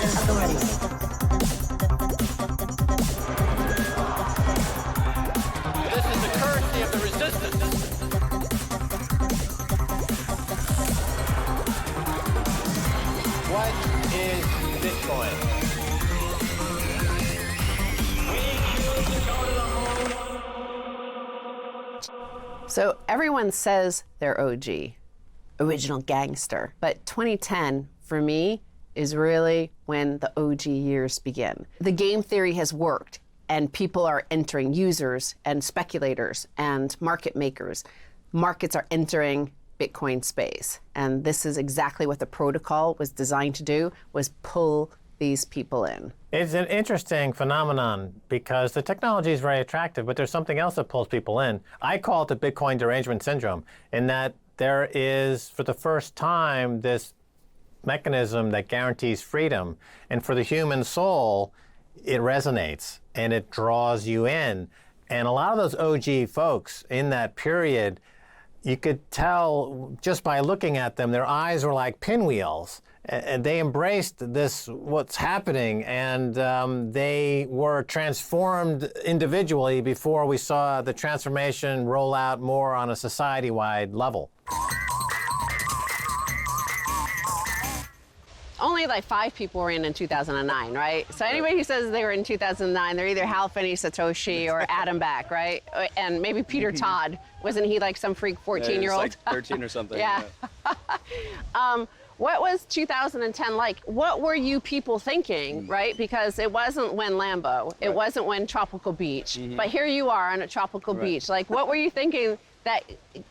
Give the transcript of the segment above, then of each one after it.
Transaction authorities. This is the currency of the resistance. What is Bitcoin? So everyone says they're OG, original gangster. But 2010, for me, is really when the OG years begin. The game theory has worked, and people are entering, users and speculators and market makers. Markets are entering Bitcoin space. And this is exactly what the protocol was designed to do, was pull these people in. It's an interesting phenomenon because the technology is very attractive, but there's something else that pulls people in. I call it the Bitcoin derangement syndrome, in that there is, for the first time, this mechanism that guarantees freedom. And for the human soul, it resonates and it draws you in. And a lot of those OG folks in that period, you could tell just by looking at them, their eyes were like pinwheels. And they embraced this, what's happening, and they were transformed individually before we saw the transformation roll out more on a society-wide level. Only like 5 people were in 2009, right? So anybody who says they were in 2009, they're either Hal Finney, Satoshi, or Adam Back, right? And maybe Peter Todd. Wasn't he like some freak 14-year-old? Like 13 or something. Yeah. What was 2010 like? What were you people thinking, right? Because it wasn't when Lambo, it wasn't when Tropical Beach, but here you are on a tropical beach. Like, what were you thinking that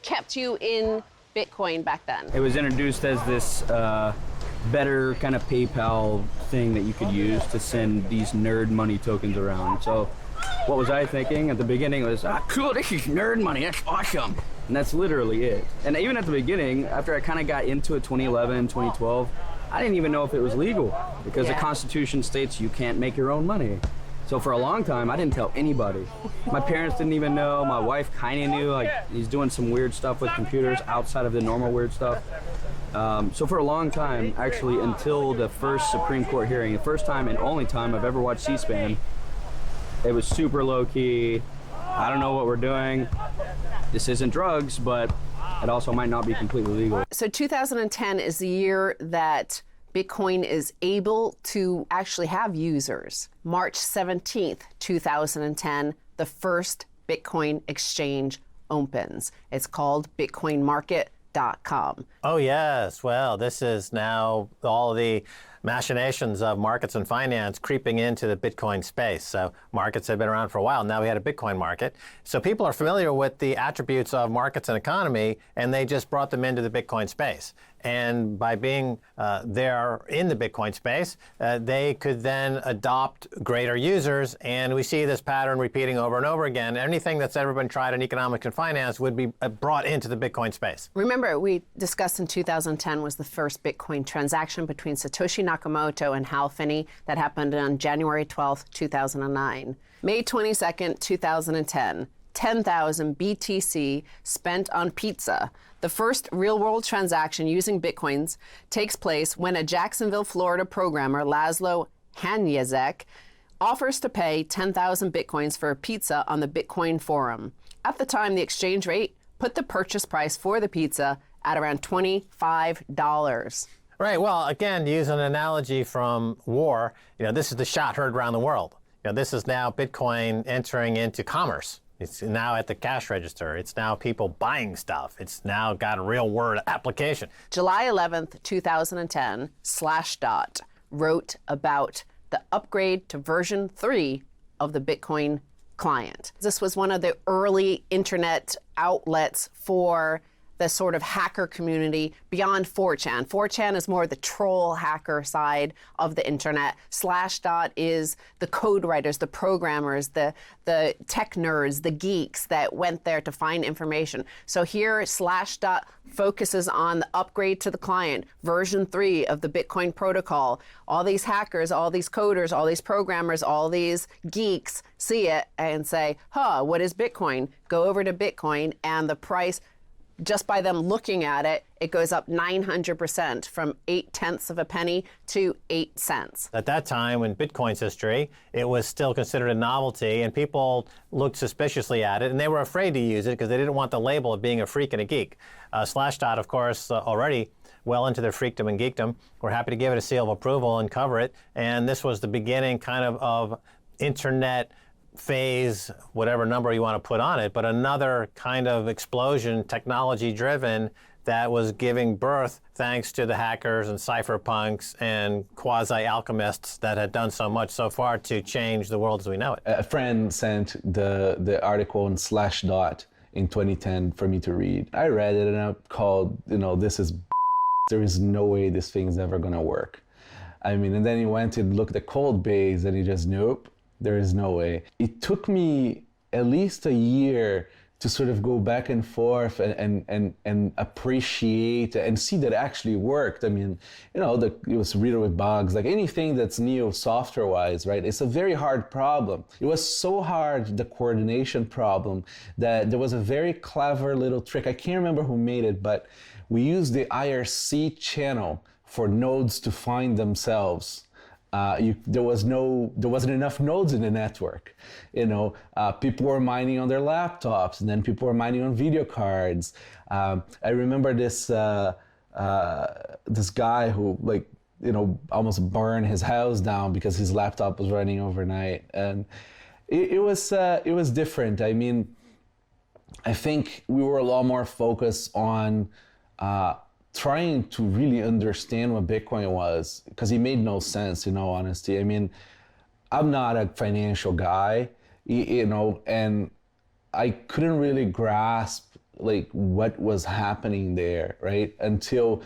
kept you in Bitcoin back then? It was introduced as this better kind of PayPal thing that you could use to send these nerd money tokens around. So what was I thinking at the beginning was, cool, this is nerd money, that's awesome. And that's literally it. And even at the beginning, after I kind of got into it, 2011, 2012, I didn't even know if it was legal because the Constitution states you can't make your own money. So for a long time, I didn't tell anybody. My parents didn't even know. My wife kind of knew, like he's doing some weird stuff with computers outside of the normal weird stuff. So for a long time, actually until the first Supreme Court hearing, the first time and only time I've ever watched C-SPAN, it was super low key. I don't know what we're doing. This isn't drugs, but it also might not be completely legal. So 2010 is the year that Bitcoin is able to actually have users. March 17th, 2010, the first Bitcoin exchange opens. It's called bitcoinmarket.com. Oh, yes. Well, this is now all the machinations of markets and finance creeping into the Bitcoin space. So markets have been around for a while. Now we had a Bitcoin market. So people are familiar with the attributes of markets and economy, and they just brought them into the Bitcoin space. And by being there in the Bitcoin space, they could then adopt greater users. And we see this pattern repeating over and over again. Anything that's ever been tried in economics and finance would be brought into the Bitcoin space. Remember, we discussed in 2010 was the first Bitcoin transaction between Satoshi Nakamoto and Hal Finney that happened on January 12th, 2009. May 22nd, 2010. 10,000 BTC spent on pizza. The first real-world transaction using Bitcoins takes place when a Jacksonville, Florida programmer, Laszlo Hanyecek, offers to pay 10,000 Bitcoins for a pizza on the Bitcoin forum. At the time, the exchange rate put the purchase price for the pizza at around $25. Right. Well, again, to use an analogy from war, this is the shot heard around the world. This is now Bitcoin entering into commerce. It's now at the cash register. It's now people buying stuff. It's now got a real world application. July 11th, 2010, Slashdot wrote about the upgrade to version 3 of the Bitcoin client. This was one of the early internet outlets for the sort of hacker community beyond 4chan. 4chan is more the troll hacker side of the internet. Slashdot is the code writers, the programmers, the tech nerds, the geeks that went there to find information. So here, Slashdot focuses on the upgrade to the client, version 3 of the Bitcoin protocol. All these hackers, all these coders, all these programmers, all these geeks see it and say, what is Bitcoin? Go over to Bitcoin, and the price just by them looking at it, it goes up 900% from 0.8 of a penny to 8 cents. At that time, in Bitcoin's history, it was still considered a novelty, and people looked suspiciously at it, and they were afraid to use it because they didn't want the label of being a freak and a geek. Slashdot, of course, already well into their freakdom and geekdom. We're happy to give it a seal of approval and cover it, and this was the beginning kind of internet phase, whatever number you want to put on it, but another kind of explosion, technology-driven, that was giving birth thanks to the hackers and cypherpunks and quasi-alchemists that had done so much so far to change the world as we know it. A friend sent the article on Slashdot in 2010 for me to read. I read it and I called, this is there is no way this thing's ever gonna work. I mean, and then he went and looked at Coldbase and he just, nope, there is no way. It took me at least a year to sort of go back and forth and appreciate and see that it actually worked. I mean, it was riddled with bugs, like anything that's new software-wise, right? It's a very hard problem. It was so hard, the coordination problem, that there was a very clever little trick. I can't remember who made it, but we used the IRC channel for nodes to find themselves. There wasn't enough nodes in the network. People were mining on their laptops, and then people were mining on video cards. I remember this guy who almost burned his house down because his laptop was running overnight, and it was different. I mean, I think we were a lot more focused on trying to really understand what Bitcoin was, because it made no sense, in all honesty. I mean, I'm not a financial guy, and I couldn't really grasp what was happening there, right? Until,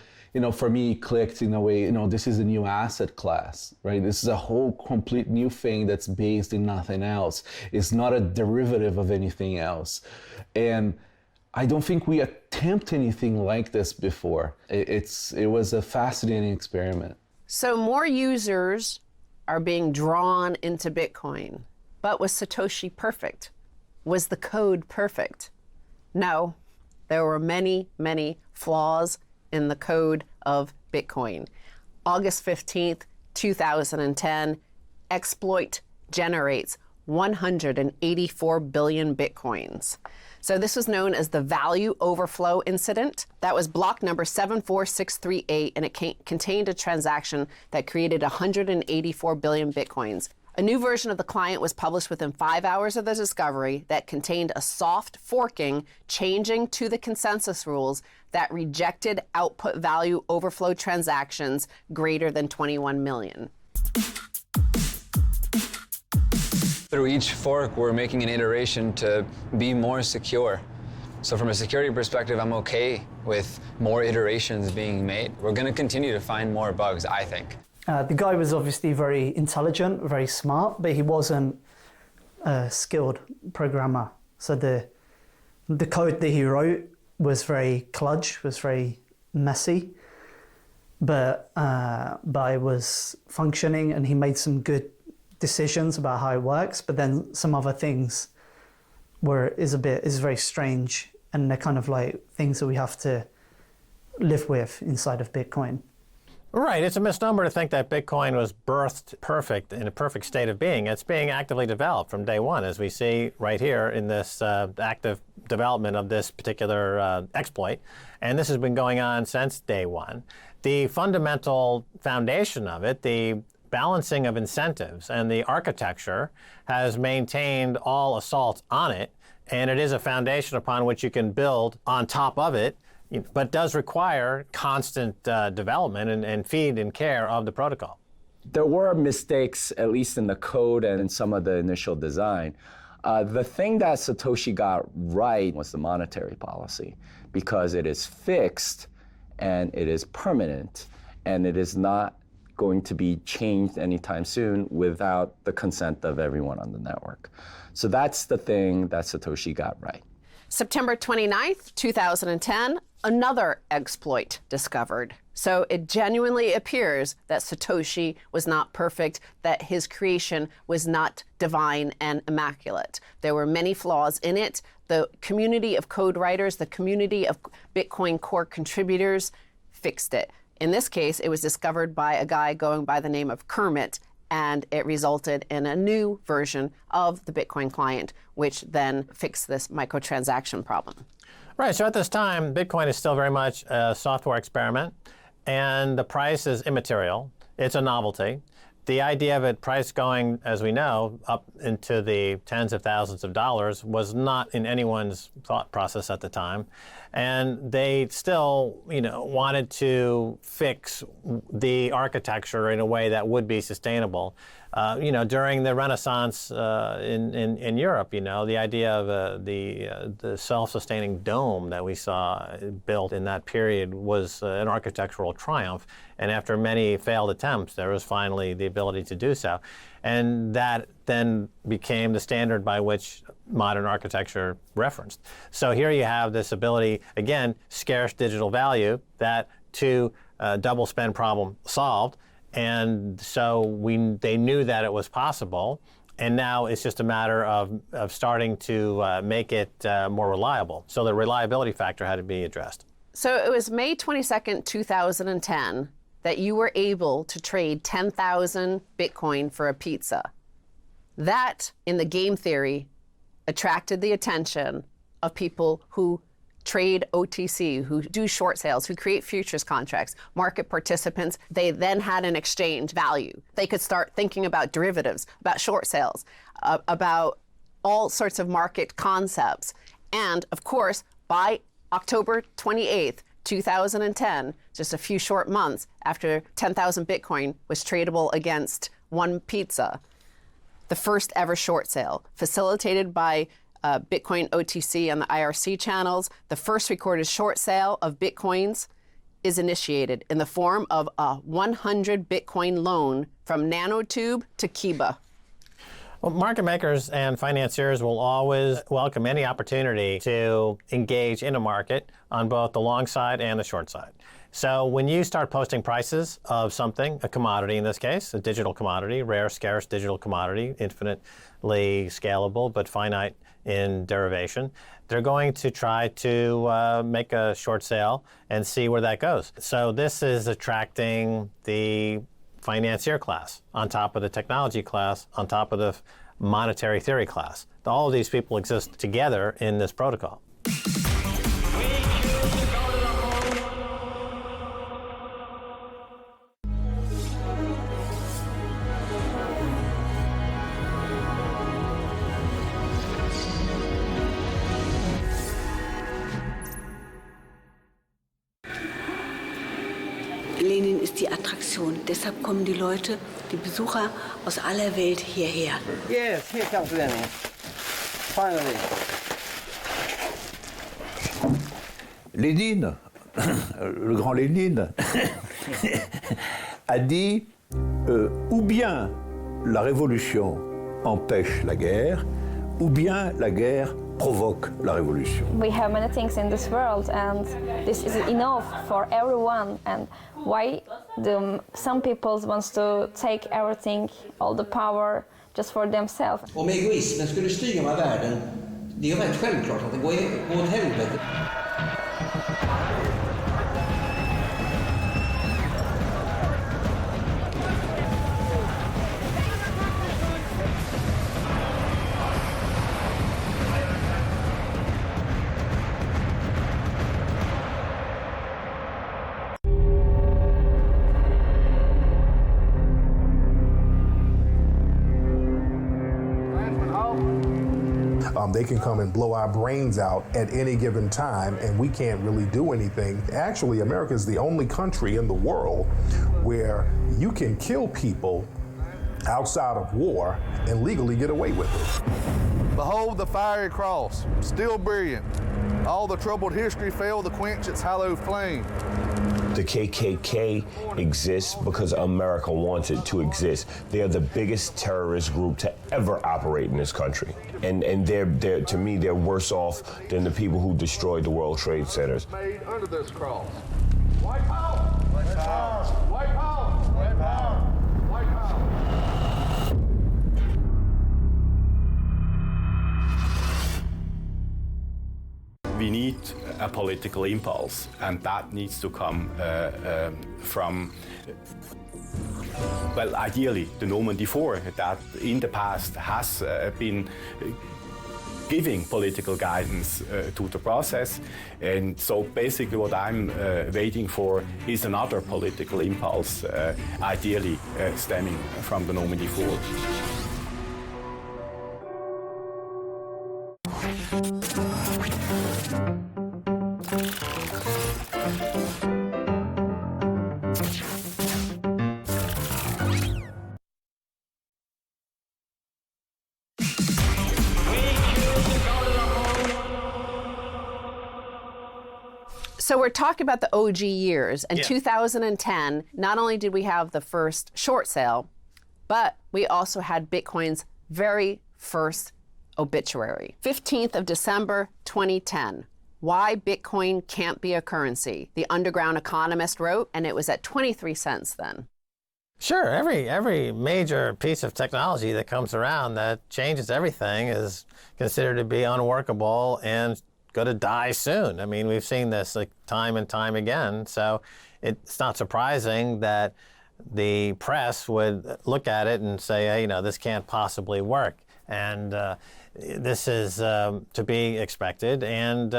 for me, it clicked in a way, this is a new asset class, right? This is a whole complete new thing that's based in nothing else. It's not a derivative of anything else. And I don't think we attempt anything like this before. It was a fascinating experiment. So more users are being drawn into Bitcoin. But was Satoshi perfect? Was the code perfect? No, there were many, many flaws in the code of Bitcoin. August 15th, 2010, exploit generates 184 billion Bitcoins. So this was known as the value overflow incident. That was block number 74638, and it contained a transaction that created 184 billion Bitcoins. A new version of the client was published within 5 hours of the discovery that contained a soft forking changing to the consensus rules that rejected output value overflow transactions greater than 21 million. Through each fork, we're making an iteration to be more secure. So from a security perspective, I'm okay with more iterations being made. We're going to continue to find more bugs, I think. The guy was obviously very intelligent, very smart, but he wasn't a skilled programmer. So the code that he wrote was very kludge, was very messy, but it was functioning, and he made some good decisions about how it works, but then some other things is very strange, and they're kind of like things that we have to live with inside of Bitcoin. Right, it's a misnomer to think that Bitcoin was birthed perfect, in a perfect state of being. It's being actively developed from day one, as we see right here in this active development of this particular exploit. And this has been going on since day one. The fundamental foundation of it, the balancing of incentives and the architecture, has maintained all assaults on it, and it is a foundation upon which you can build on top of it, but does require constant development and feed and care of the protocol. There were mistakes, at least in the code and in some of the initial design. The thing that Satoshi got right was the monetary policy, because it is fixed and it is permanent, and it is not going to be changed anytime soon without the consent of everyone on the network. So that's the thing that Satoshi got right. September 29th, 2010, another exploit discovered. So it genuinely appears that Satoshi was not perfect, that his creation was not divine and immaculate. There were many flaws in it. The community of code writers, the community of Bitcoin core contributors fixed it. In this case, it was discovered by a guy going by the name of Kermit, and it resulted in a new version of the Bitcoin client, which then fixed this microtransaction problem. Right, so at this time, Bitcoin is still very much a software experiment, and the price is immaterial. It's a novelty. The idea of it price going, as we know, up into the tens of thousands of dollars was not in anyone's thought process at the time. And they still, wanted to fix the architecture in a way that would be sustainable. During the Renaissance in Europe, the idea of the self-sustaining dome that we saw built in that period was an architectural triumph. And after many failed attempts, there was finally the ability to do so. And that then became the standard by which modern architecture referenced. So here you have this ability, again, scarce digital value, that double spend problem solved. And so they knew that it was possible, and now it's just a matter of starting to make it more reliable. So the reliability factor had to be addressed. So it was May 22nd, 2010, that you were able to trade 10,000 Bitcoin for a pizza. That, in the game theory, attracted the attention of people who trade OTC, who do short sales, who create futures contracts, market participants. They then had an exchange value. They could start thinking about derivatives, about short sales, about all sorts of market concepts. And of course, by October 28th, 2010, just a few short months after 10,000 Bitcoin was tradable against one pizza, the first ever short sale, facilitated by Bitcoin OTC on the IRC channels, the first recorded short sale of Bitcoins is initiated in the form of a 100 Bitcoin loan from Nanotube to Kiba. Well, market makers and financiers will always welcome any opportunity to engage in a market on both the long side and the short side. So when you start posting prices of something, a commodity in this case, a digital commodity, rare, scarce digital commodity, infinitely scalable but finite in derivation, they're going to try to make a short sale and see where that goes. So this is attracting the financier class on top of the technology class, on top of the monetary theory class. All of these people exist together in this protocol. Lenin ist die Attraktion. Deshalb kommen die Leute, die Besucher aus aller Welt hierher. Yes, here comes Lenin. Finally. Lénine, le grand Lénine, a dit ou bien la révolution empêche la guerre, ou bien la guerre provoque la révolution. We have many things in this world, and this is enough for everyone. And why some people want to take everything, all the power, just for themselves? Om egoismen skulle styra världen, det är ju rätt självklart att det går åt helvete. They can come and blow our brains out at any given time, and we can't really do anything. Actually, America is the only country in the world where you can kill people outside of war and legally get away with it. Behold the fiery cross, still brilliant. All the troubled history failed to quench its hallowed flame. The KKK exists because America wants it to exist. They are the biggest terrorist group to ever operate in this country. And they're to me, they're worse off than the people who destroyed the World Trade Centers. Made under this cross. White power! White power! White power! White power! White power! We need a political impulse, and that needs to come from, well, ideally, the Normandy 4 that in the past has been giving political guidance to the process. And so basically what I'm waiting for is another political impulse, ideally stemming from the Normandy 4. So we're talking about the OG years. In 2010, not only did we have the first short sale, but we also had Bitcoin's very first obituary. 15th of December, 2010. Why Bitcoin Can't Be a Currency. The Underground Economist wrote, and it was at 23 cents then. Sure, every major piece of technology that comes around that changes everything is considered to be unworkable and going to die soon. I mean, we've seen this like time and time again. So it's not surprising that the press would look at it and say, hey, you know, this can't possibly work. And this is to be expected. And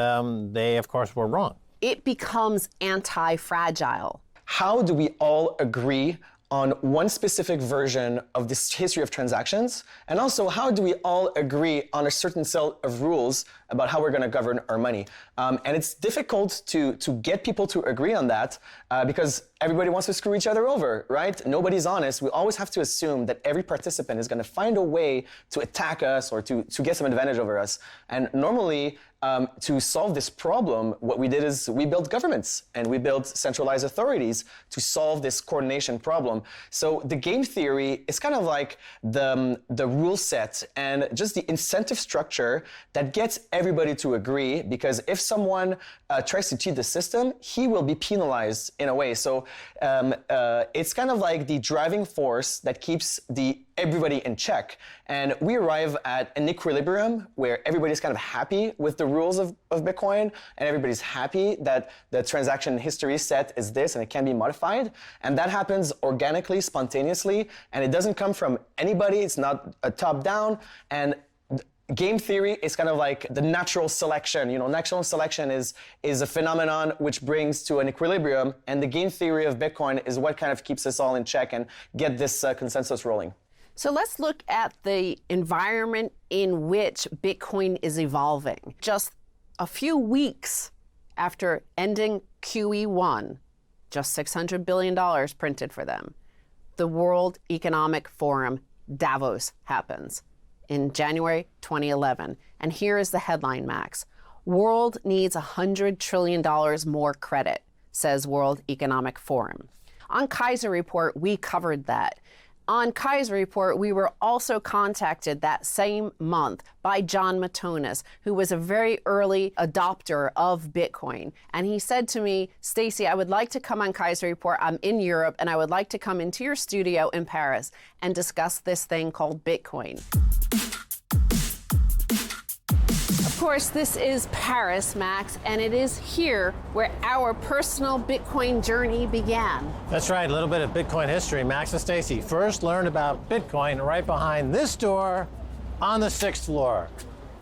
they, of course, were wrong. It becomes anti-fragile. How do we all agree on one specific version of this history of transactions? And also, how do we all agree on a certain set of rules about how we're going to govern our money? And it's difficult to get people to agree on that because everybody wants to screw each other over, right? Nobody's honest. We always have to assume that every participant is going to find a way to attack us or to get some advantage over us. And normally, to solve this problem, what we did is we built governments and we built centralized authorities to solve this coordination problem. So the game theory is kind of like the rule set and just the incentive structure that gets everybody to agree, because if someone tries to cheat the system, he will be penalized in a way. So it's kind of like the driving force that keeps everybody in check. And we arrive at an equilibrium where everybody's kind of happy with the rules of Bitcoin, and everybody's happy that the transaction history set is this and it can be modified. And that happens organically, spontaneously, and it doesn't come from anybody. It's not a top-down. And game theory is kind of like the natural selection. You know, natural selection is a phenomenon which brings to an equilibrium, and the game theory of Bitcoin is what kind of keeps us all in check and get this consensus rolling. So let's look at the environment in which Bitcoin is evolving. Just a few weeks after ending QE1, just $600 billion printed for them, the World Economic Forum, Davos, happens in January 2011. And here is the headline, Max. World needs $100 trillion more credit, says World Economic Forum. On Keiser Report, we covered that. On Keiser Report, we were also contacted that same month by Jon Matonis, who was a very early adopter of Bitcoin. And he said to me, Stacy, I would like to come on Keiser Report. I'm in Europe, and I would like to come into your studio in Paris and discuss this thing called Bitcoin. Of course, this is Paris, Max, and it is here where our personal Bitcoin journey began. That's right, a little bit of Bitcoin history. Max and Stacy first learned about Bitcoin right behind this door on the 6th floor.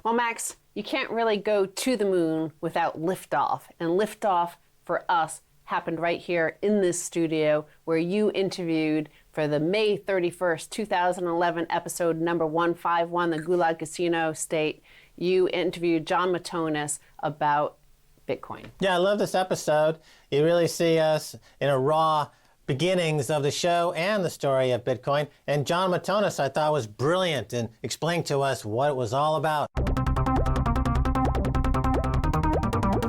Well, Max, you can't really go to the moon without liftoff, and liftoff for us happened right here in this studio where you interviewed for the May 31st, 2011 episode number 151, the Gulag Casino State. You interviewed Jon Matonis about Bitcoin. Yeah, I love this episode. You really see us in a raw beginnings of the show and the story of Bitcoin. And Jon Matonis, I thought, was brilliant in explaining to us what it was all about. All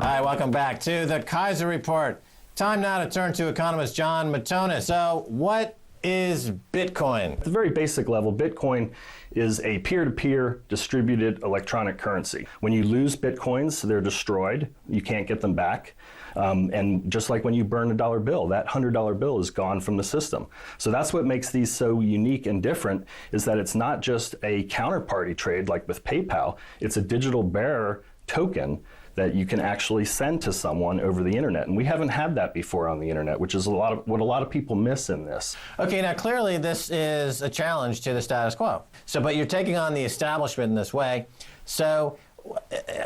right, welcome back to the Keiser Report. Time now to turn to economist Jon Matonis. So, what is Bitcoin? At the very basic level, Bitcoin is a peer-to-peer distributed electronic currency. When you lose Bitcoins, they're destroyed. You can't get them back. And just like when you burn a dollar bill, that $100 bill is gone from the system. So that's what makes these so unique and different, is that it's not just a counterparty trade like with PayPal. It's a digital bearer token that you can actually send to someone over the internet. And we haven't had that before on the internet, which is what a lot of people miss in this. Okay, now clearly this is a challenge to the status quo. So, but you're taking on the establishment in this way. So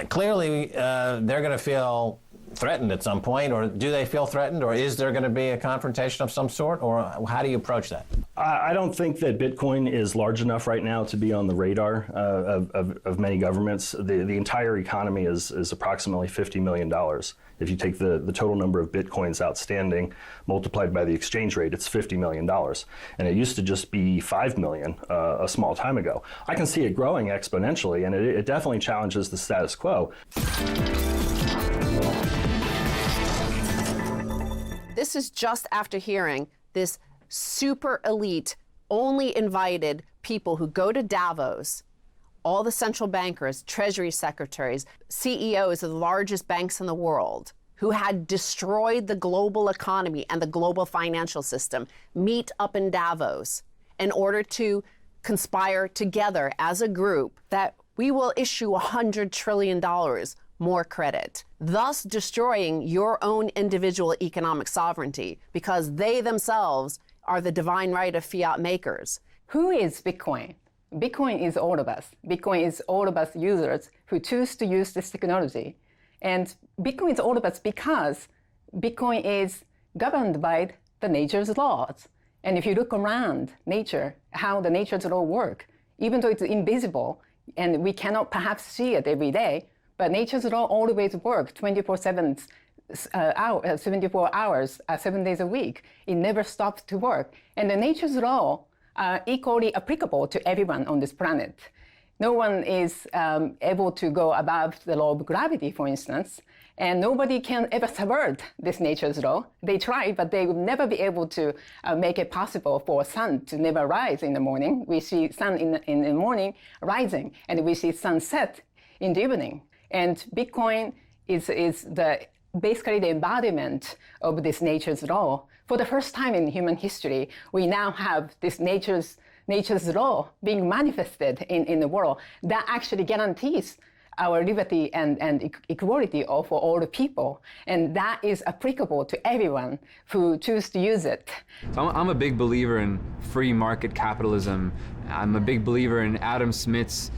clearly they're going to feel threatened at some point, or do they feel threatened, or is there going to be a confrontation of some sort, or how do you approach that? I don't think that Bitcoin is large enough right now to be on the radar of many governments. The entire economy is approximately $50 million. If you take the total number of Bitcoins outstanding multiplied by the exchange rate, it's $50 million. And it used to just be 5 million a small time ago. I can see it growing exponentially, and it definitely challenges the status quo. This is just after hearing this super elite, only invited people who go to Davos, all the central bankers, treasury secretaries, CEOs of the largest banks in the world, who had destroyed the global economy and the global financial system, meet up in Davos in order to conspire together as a group that we will issue $100 trillion more credit, thus destroying your own individual economic sovereignty, because they themselves are the divine right of fiat makers. Who is Bitcoin? Bitcoin is all of us. Bitcoin is all of us users who choose to use this technology. And Bitcoin is all of us because Bitcoin is governed by the nature's laws. And if you look around nature, how the nature's laws work, even though it's invisible and we cannot perhaps see it every day, but nature's law always work 24/7 74 hours, 7 days a week. It never stops to work. And the nature's law are equally applicable to everyone on this planet. No one is able to go above the law of gravity, for instance, and nobody can ever subvert this nature's law. They try, but they will never be able to make it possible for sun to never rise in the morning. We see sun in the morning rising, and we see sunset in the evening. And Bitcoin is basically the embodiment of this nature's law. For the first time in human history, we now have this nature's law being manifested in the world that actually guarantees our liberty and equality for all the people. And that is applicable to everyone who choose to use it. So I'm a big believer in free market capitalism. I'm a big believer in Adam Smith's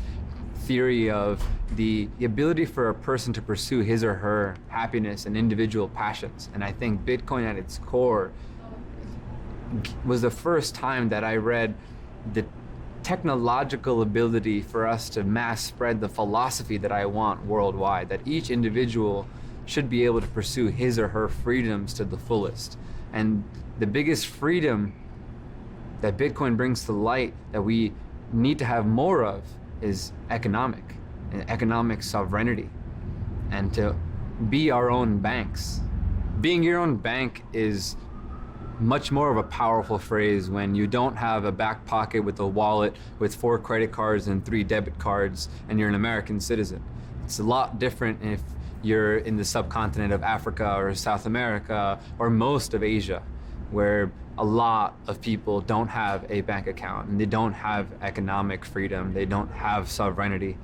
theory of the ability for a person to pursue his or her happiness and individual passions. And I think Bitcoin at its core was the first time that I read the technological ability for us to mass spread the philosophy that I want worldwide, that each individual should be able to pursue his or her freedoms to the fullest. And the biggest freedom that Bitcoin brings to light that we need to have more of is economic sovereignty, and to be our own banks. Being your own bank is much more of a powerful phrase when you don't have a back pocket with a wallet with 4 credit cards and 3 debit cards and you're an American citizen. It's a lot different if you're in the subcontinent of Africa or South America or most of Asia, where a lot of people don't have a bank account and they don't have economic freedom, they don't have sovereignty.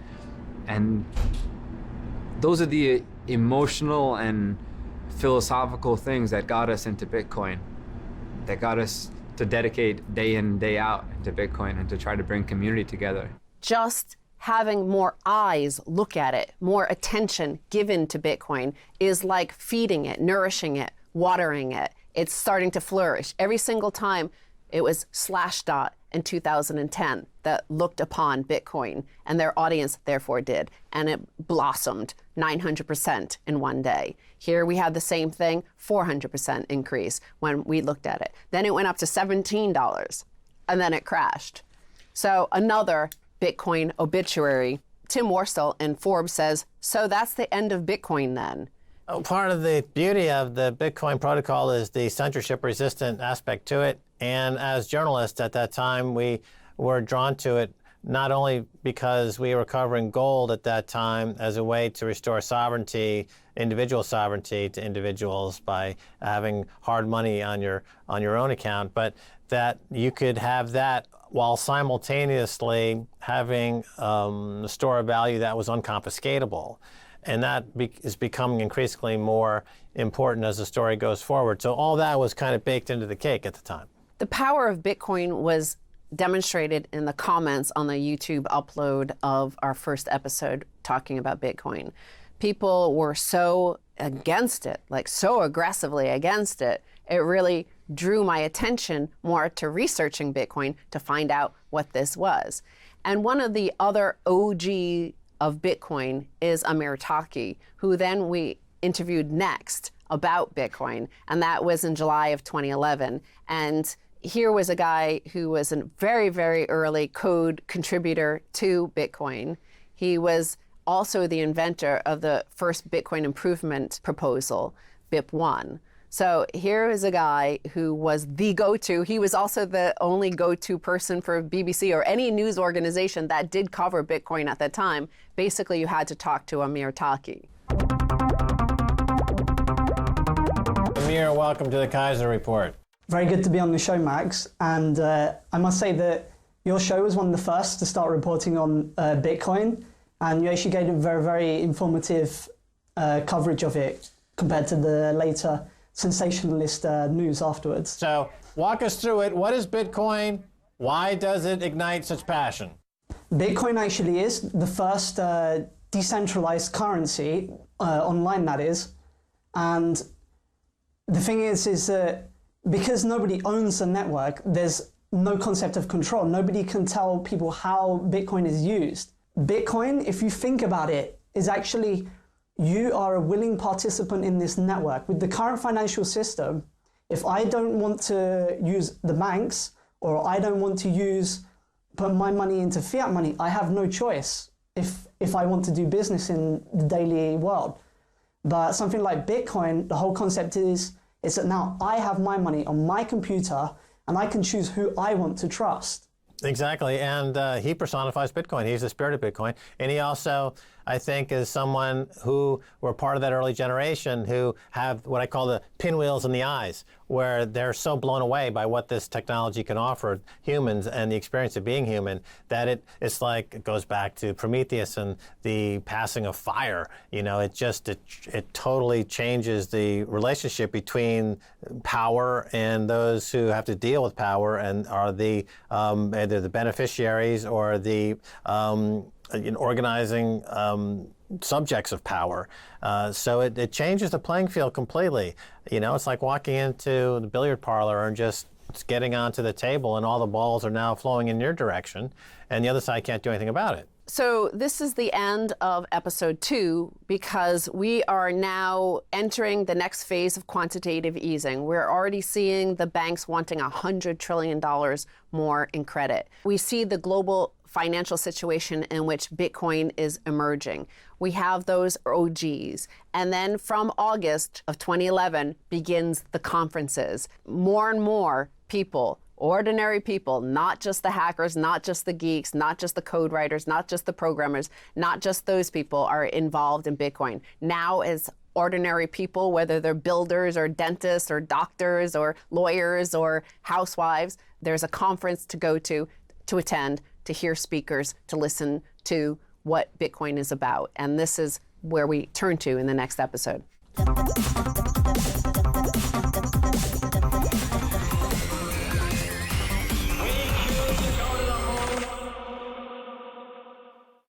And those are the emotional and philosophical things that got us into Bitcoin, that got us to dedicate day in, day out into Bitcoin and to try to bring community together. Just having more eyes look at it, more attention given to Bitcoin is like feeding it, nourishing it, watering it. It's starting to flourish. Every single time it was Slashdot in 2010 that looked upon Bitcoin, and their audience therefore did, and it blossomed 900% in one day. Here we had the same thing, 400% increase when we looked at it. Then it went up to $17, and then it crashed. So another Bitcoin obituary. Tim Worstall in Forbes says, so that's the end of Bitcoin then. Part of the beauty of the Bitcoin protocol is the censorship-resistant aspect to it. And as journalists at that time, we were drawn to it not only because we were covering gold at that time as a way to restore sovereignty, individual sovereignty to individuals by having hard money on your own account, but that you could have that while simultaneously having a store of value that was unconfiscatable. And that is becoming increasingly more important as the story goes forward. So all that was kind of baked into the cake at the time. The power of Bitcoin was demonstrated in the comments on the YouTube upload of our first episode talking about Bitcoin. People were so against it, like so aggressively against it. It really drew my attention more to researching Bitcoin to find out what this was. And one of the other OG of Bitcoin is Amir Taaki, who then we interviewed next about Bitcoin, and that was in July of 2011. And here was a guy who was a very, very early code contributor to Bitcoin. He was also the inventor of the first Bitcoin improvement proposal, BIP1. So here is a guy who was the go-to. He was also the only go-to person for BBC or any news organization that did cover Bitcoin at that time. Basically, you had to talk to Amir Taaki. Amir, welcome to the Keiser Report. Very good to be on the show, Max. And I must say that your show was one of the first to start reporting on Bitcoin. And you actually gave a very, very informative coverage of it compared to the later sensationalist news afterwards. So walk us through it. What is Bitcoin? Why does it ignite such passion? Bitcoin actually is the first decentralized currency, online that is. And the thing is that because nobody owns the network, there's no concept of control. Nobody can tell people how Bitcoin is used. Bitcoin, if you think about it, is actually you are a willing participant in this network. With the current financial system, if I don't want to use the banks or I don't want to put my money into fiat money, I have no choice if I want to do business in the daily world. But something like Bitcoin, the whole concept is that now I have my money on my computer and I can choose who I want to trust. Exactly, and he personifies Bitcoin. He's the spirit of Bitcoin. And he also, I think, is someone who were part of that early generation who have what I call the pinwheels in the eyes, where they're so blown away by what this technology can offer humans and the experience of being human that it's like it goes back to Prometheus and the passing of fire. You know, it totally changes the relationship between power and those who have to deal with power and are the either the beneficiaries or the organizing subjects of power. So it changes the playing field completely. You know, it's like walking into the billiard parlor and just getting onto the table and all the balls are now flowing in your direction and the other side can't do anything about it. So this is the end of episode 2 because we are now entering the next phase of quantitative easing. We're already seeing the banks wanting $100 trillion more in credit. We see the global financial situation in which Bitcoin is emerging. We have those OGs. And then from August of 2011 begins the conferences. More and more people, ordinary people, not just the hackers, not just the geeks, not just the code writers, not just the programmers, not just those people are involved in Bitcoin. Now as ordinary people, whether they're builders or dentists or doctors or lawyers or housewives, there's a conference to go to attend, to hear speakers, to listen to what Bitcoin is about. And this is where we turn to in the next episode.